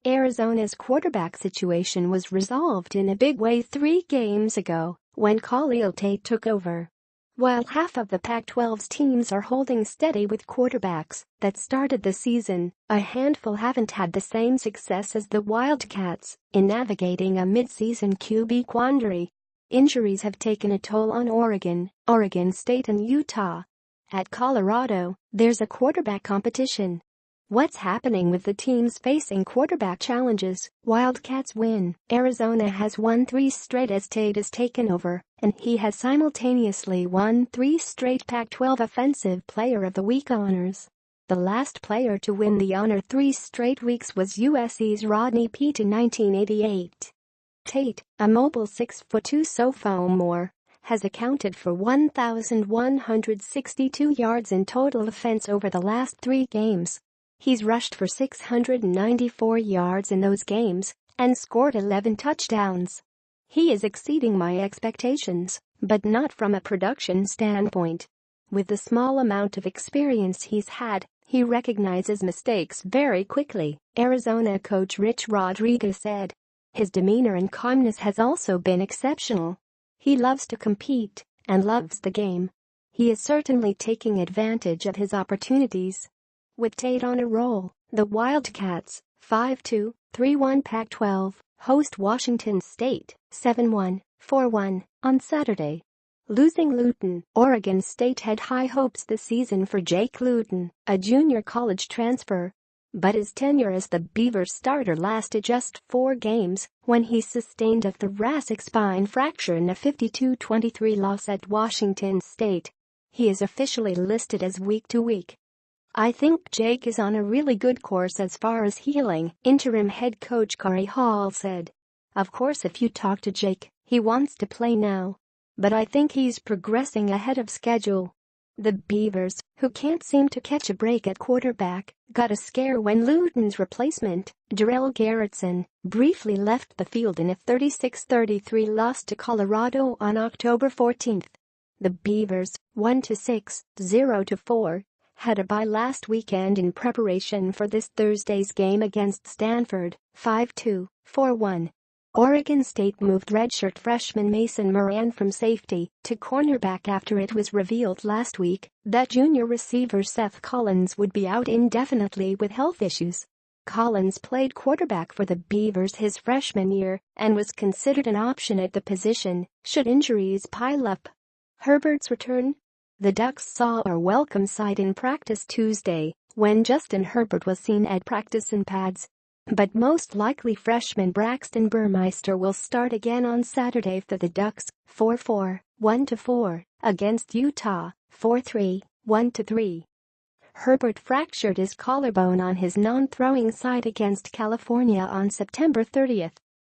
Arizona's quarterback situation was resolved in a big way 3 games ago when Khalil Tate took over. While half of the Pac-12's teams are holding steady with quarterbacks that started the season, a handful haven't had the same success as the Wildcats in navigating a midseason QB quandary. Injuries have taken a toll on Oregon, Oregon State and Utah. At Colorado, there's a quarterback competition. What's happening with the teams facing quarterback challenges? Wildcats win. Arizona has won 3 straight as Tate has taken over, and he has simultaneously won 3 straight Pac-12 Offensive Player of the Week honors. The last player to win the honor 3 straight weeks was USC's Rodney Peete in 1988. Tate, a mobile 6'2" sophomore, has accounted for 1,162 yards in total offense over the last 3 games. He's rushed for 694 yards in those games and scored 11 touchdowns. He is exceeding my expectations, but not from a production standpoint. With the small amount of experience he's had, he recognizes mistakes very quickly, Arizona coach Rich Rodriguez said. His demeanor and calmness has also been exceptional. He loves to compete and loves the game. He is certainly taking advantage of his opportunities. With Tate on a roll, the Wildcats, 5-2, 3-1 Pac-12, host Washington State, 7-1, 4-1, on Saturday. Losing Luton, Oregon State had high hopes this season for Jake Luton, a junior college transfer. But his tenure as the Beavers starter lasted just 4 games when he sustained a thoracic spine fracture in a 52-23 loss at Washington State. He is officially listed as week-to-week. I think Jake is on a really good course as far as healing, interim head coach Corey Hall said. Of course, if you talk to Jake, he wants to play now. But I think he's progressing ahead of schedule. The Beavers, who can't seem to catch a break at quarterback, got a scare when Luton's replacement, Darrell Garretson, briefly left the field in a 36-33 loss to Colorado on October 14. The Beavers, 1-6, 0-4, had a bye last weekend in preparation for this Thursday's game against Stanford, 5-2, 4-1. Oregon State moved redshirt freshman Mason Moran from safety to cornerback after it was revealed last week that junior receiver Seth Collins would be out indefinitely with health issues. Collins played quarterback for the Beavers his freshman year and was considered an option at the position should injuries pile up. Herbert's return? The Ducks saw a welcome sight in practice Tuesday when Justin Herbert was seen at practice in pads. But most likely freshman Braxton Burmeister will start again on Saturday for the Ducks, 4-4, 1-4, against Utah, 4-3, 1-3. Herbert fractured his collarbone on his non-throwing side against California on September 30.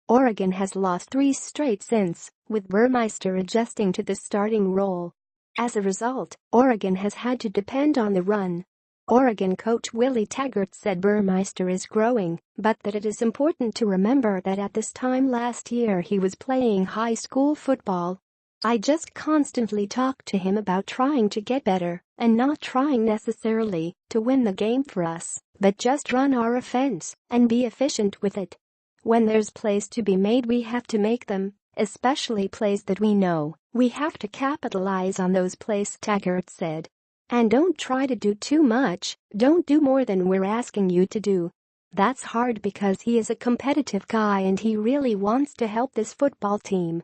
Oregon has lost 3 straight since, with Burmeister adjusting to the starting role. As a result, Oregon has had to depend on the run. Oregon coach Willie Taggart said Burmeister is growing, but that it is important to remember that at this time last year he was playing high school football. I just constantly talk to him about trying to get better and not trying necessarily to win the game for us, but just run our offense and be efficient with it. When there's plays to be made, we have to make them, especially plays that we know. We have to capitalize on those plays, Taggart said. And don't try to do too much, don't do more than we're asking you to do. That's hard because he is a competitive guy and he really wants to help this football team.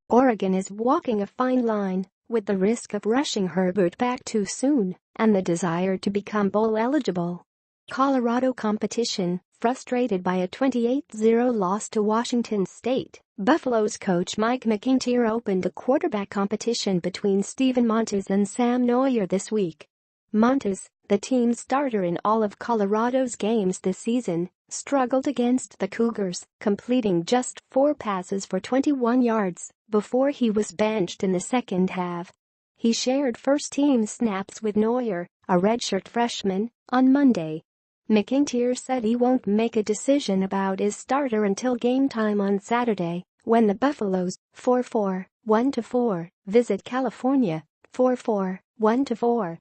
Oregon is walking a fine line, with the risk of rushing Herbert back too soon and the desire to become bowl eligible. Colorado competition, frustrated by a 28-0 loss to Washington State. Buffalo's coach Mike McIntyre opened the quarterback competition between Steven Montez and Sam Neuer this week. Montez, the team's starter in all of Colorado's games this season, struggled against the Cougars, completing just 4 passes for 21 yards before he was benched in the second half. He shared first-team snaps with Neuer, a redshirt freshman, on Monday. McIntyre said he won't make a decision about his starter until game time on Saturday, when the Buffaloes, 4-4, 1-4, visit California, 4-4, 1-4.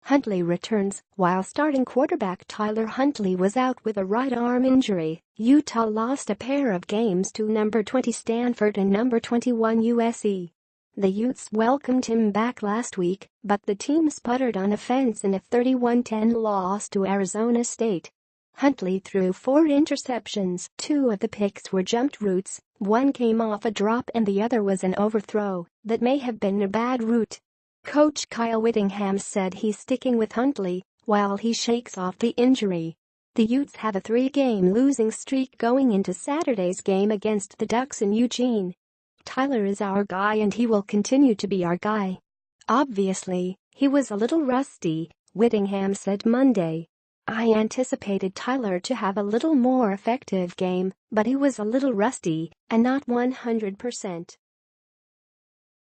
Huntley returns. While starting quarterback Tyler Huntley was out with a right arm injury, Utah lost a pair of games to number 20 Stanford and number 21 USC. The Utes welcomed him back last week, but the team sputtered on offense in a 31-10 loss to Arizona State. Huntley threw 4 interceptions. 2 of the picks were jumped routes, one came off a drop and the other was an overthrow that may have been a bad route. Coach Kyle Whittingham said he's sticking with Huntley while he shakes off the injury. The Utes have a 3-game losing streak going into Saturday's game against the Ducks in Eugene. Tyler is our guy and he will continue to be our guy. Obviously, he was a little rusty, Whittingham said Monday. I anticipated Tyler to have a little more effective game, but he was a little rusty and not 100%.